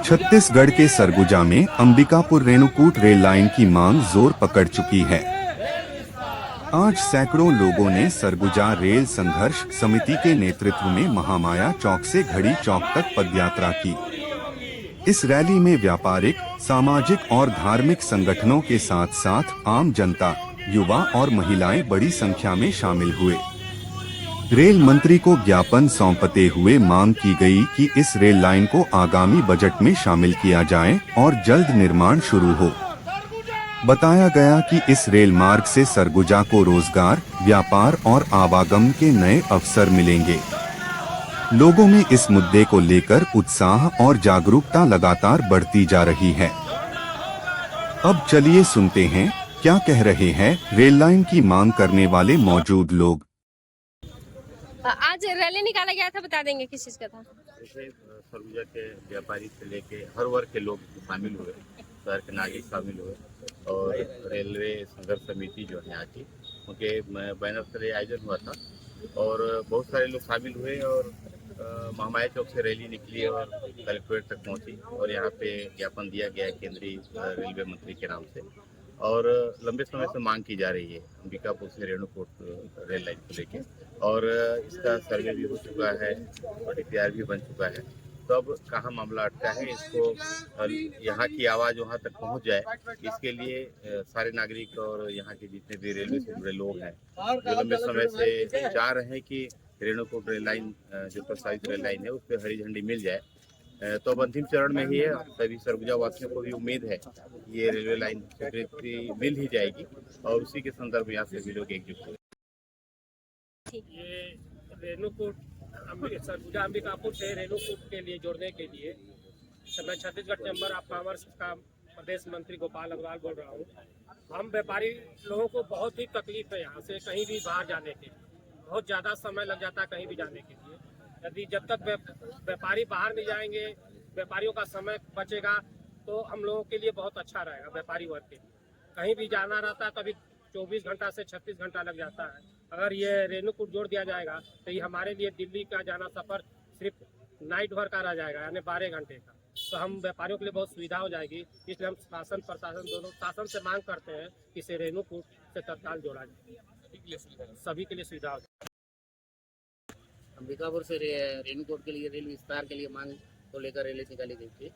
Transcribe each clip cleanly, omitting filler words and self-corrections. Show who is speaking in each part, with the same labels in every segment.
Speaker 1: छत्तीसगढ़ के सरगुजा में Ambikapur Renukoot rail line की मांग जोर पकड़ चुकी है। आज सैकड़ों लोगों ने सरगुजा रेल संघर्ष समिति के नेतृत्व में महामाया चौक से घड़ी चौक तक पदयात्रा की। इस रैली में व्यापारिक, सामाजिक और धार्मिक संगठनों के साथ साथ आम जनता, युवा और महिलाएं बड़ी संख्या में शामिल हुए। रेल मंत्री को ज्ञापन सौंपते हुए मांग की गई कि इस रेल लाइन को आगामी बजट में शामिल किया जाए और जल्द निर्माण शुरू हो। बताया गया कि इस रेल मार्ग से सरगुजा को रोजगार, व्यापार और आवागमन के नए अवसर मिलेंगे। लोगों में इस मुद्दे को लेकर उत्साह और जागरूकता लगातार बढ़ती जा रही है। अब चलिए सुनते हैं क्या कह रहे हैं रेल लाइन की मांग करने वाले मौजूद लोग।
Speaker 2: आज रैली निकाला गया था, बता देंगे किस चीज का था?
Speaker 3: सरगुजा के व्यापारी से लेके हर वर्ग के लोग शामिल हुए, शहर के नागरिक शामिल हुए और रेलवे संघर्ष समिति जो है आज की उनके बैनर तले आयोजन हुआ था और बहुत सारे लोग शामिल हुए और महामाया चौक से रैली निकली और कलेक्ट्रेट तक पहुंची और यहाँ पे ज्ञापन दिया गया केंद्रीय रेलवे मंत्री के नाम से और लंबे समय से मांग की जा रही है अंबिकापुर से रेणुकूट रेल लाइन को लेके और इसका सर्वे भी हो चुका है और डीपीआर भी बन चुका है। तो अब कहाँ मामला अटका है, इसको यहाँ की आवाज़ वहाँ तक पहुँच जाए, इसके लिए सारे नागरिक और यहाँ के जितने भी रेलवे से जुड़े लोग हैं जो लंबे समय से चाह रहे हैं कि रेणुकूट रेल लाइन जो प्रस्तावित रेल लाइन है उस पर हरी झंडी मिल जाए। तो अब अंतिम चरण में ही है। सभी सरगुजा वासियों को भी उम्मीद है ये रेलवे लाइन स्वीकृति मिल ही जाएगी और उसी के संदर्भ में यहाँ से भी लोग एकजुट हुए।
Speaker 4: ये रेणुकूट सरगुजा अंबिकापुर से रेणुकूट के लिए जोड़ने के लिए मैं छत्तीसगढ़ चैम्बर ऑफ कॉमर्स का प्रदेश मंत्री गोपाल अग्रवाल बोल रहा हूँ। हम व्यापारी लोगों को बहुत ही तकलीफ है, यहाँ से कहीं भी बाहर जाने के बहुत ज़्यादा समय लग जाता है कहीं भी जाने के लिए। यदि जब तक व्यापारी बाहर नहीं जाएंगे, व्यापारियों का समय बचेगा तो हम लोगों के लिए बहुत अच्छा रहेगा। व्यापारी वर्ग के लिए कहीं भी जाना रहता है, कभी 24 घंटा से 36 घंटा लग जाता है। अगर ये रेणुकूट जोड़ दिया जाएगा तो ये हमारे लिए दिल्ली का जाना सफ़र सिर्फ नाइट भर का रह जाएगा, यानी 12 घंटे का। तो हम व्यापारियों के लिए बहुत सुविधा हो जाएगी। इसलिए हम शासन प्रशासन दोनों शासन से मांग करते हैं कि इसे रेणुकूट से तत्काल जोड़ा जाए, सभी के लिए सुविधा हो जाए।
Speaker 5: अंबिकापुर से रेणुकूट के लिए रेल विस्तार के लिए मांग को लेकर रैली निकाली गई थी।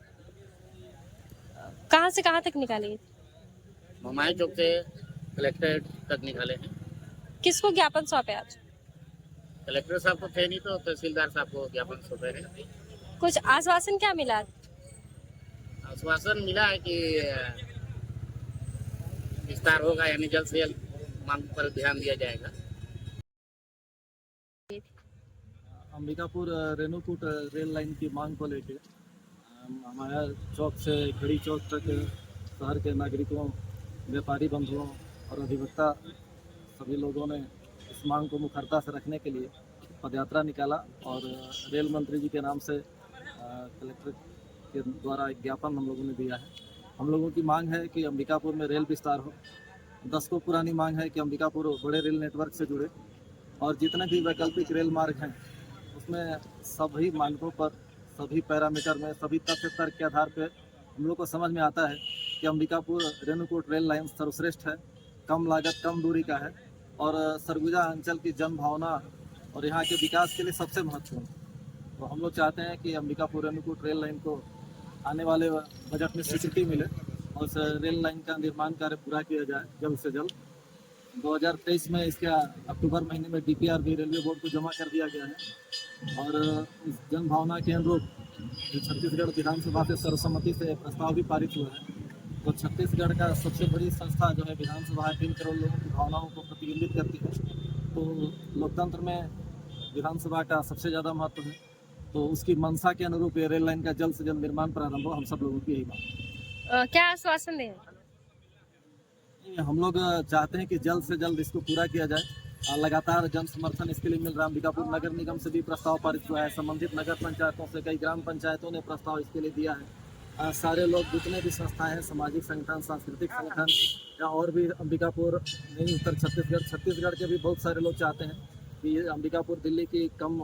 Speaker 2: कहाँ से कहाँ तक निकाली?
Speaker 5: महामाया चौक से कलेक्ट्रेट तक निकाले हैं।
Speaker 2: किसको ज्ञापन सौंपे आज?
Speaker 5: कलेक्टर साहब को थे नहीं तो तहसीलदार साहब को ज्ञापन सौंपे हैं।
Speaker 2: कुछ आश्वासन क्या मिला?
Speaker 5: आश्वासन मिला है कि विस्तार होगा, यानी जल्द से जल्द मांग पर ध्यान दिया जाएगा।
Speaker 6: अंबिकापुर रेणुकूट रेल लाइन की मांग को लेकर महामाया चौक से घड़ी चौक तक शहर के नागरिकों, व्यापारी बंधुओं और अधिवक्ता सभी लोगों ने इस मांग को मुखरता से रखने के लिए पदयात्रा निकाला और रेल मंत्री जी के नाम से कलेक्टर के द्वारा एक ज्ञापन हम लोगों ने दिया है। हम लोगों की मांग है कि अंबिकापुर में रेल विस्तार हो। 10 को पुरानी मांग है कि अंबिकापुर बड़े रेल नेटवर्क से जुड़े और जितने भी वैकल्पिक रेल मार्ग हैं उसमें सभी मानकों पर, सभी पैरामीटर में, सभी तथ्य तर्क के आधार पर हम लोग को समझ में आता है कि अंबिकापुर रेणुकूट रेल लाइन सर्वश्रेष्ठ है, कम लागत कम दूरी का है और सरगुजा अंचल की जन भावना और यहाँ के विकास के लिए सबसे महत्वपूर्ण। तो हम लोग चाहते हैं कि अंबिकापुर रेणुकूट रेल लाइन को आने वाले बजट में स्वीकृति मिले और उस रेल लाइन का निर्माण कार्य पूरा किया जाए जल्द से जल्द। 2023 में इसका अक्टूबर महीने में डीपीआर भी रेलवे बोर्ड को जमा कर दिया गया है और इस जन भावना के अनुरूप छत्तीसगढ़ विधानसभा से सर्वसम्मति से प्रस्ताव भी पारित हुआ है। तो छत्तीसगढ़ का सबसे बड़ी संस्था जो है विधानसभा 3 करोड़ लोगों की भावनाओं को प्रतिबिंबित करती है। तो लोकतंत्र में विधानसभा का सबसे ज़्यादा महत्व है। तो उसकी मंशा के अनुरूप ये रेल लाइन का जल्द से जल्द निर्माण प्रारंभ हो, हम सब लोगों की यही मांग।
Speaker 2: क्या आश्वासन दें?
Speaker 6: हम लोग चाहते हैं कि जल्द से जल्द इसको पूरा किया जाए। लगातार जन समर्थन इसके लिए मिल रहा है। अंबिकापुर नगर निगम से भी प्रस्ताव पारित हुआ है, संबंधित नगर पंचायतों से, कई ग्राम पंचायतों ने प्रस्ताव इसके लिए दिया है। सारे लोग जितने भी संस्थाएं हैं, सामाजिक संगठन, सांस्कृतिक संगठन या और भी अंबिकापुर नहीं, उत्तर छत्तीसगढ़ के भी बहुत सारे लोग चाहते हैं कि अंबिकापुर दिल्ली की कम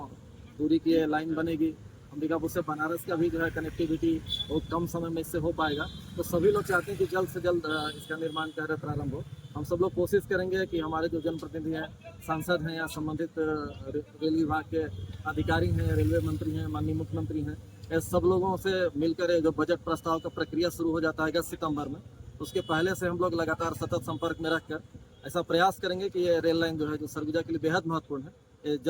Speaker 6: दूरी की लाइन बनेगी अंबिकापुर से बनारस का भी जो है कनेक्टिविटी बहुत कम समय में इससे हो पाएगा। तो सभी लोग चाहते हैं कि जल्द से जल्द इसका निर्माण कार्य प्रारंभ हो। हम सब लोग कोशिश करेंगे कि हमारे जो जनप्रतिनिधि हैं, सांसद हैं या संबंधित रेल विभाग के अधिकारी हैं, रेलवे मंत्री हैं, माननीय मुख्यमंत्री हैं, इस सब लोगों से मिलकर जो बजट प्रस्ताव का प्रक्रिया शुरू हो जाता है अगस्त सितंबर में, उसके पहले से हम लोग लगातार सतत संपर्क में रखकर ऐसा प्रयास करेंगे कि ये रेल लाइन जो है जो सरगुजा के लिए बेहद महत्वपूर्ण है, ये जल्द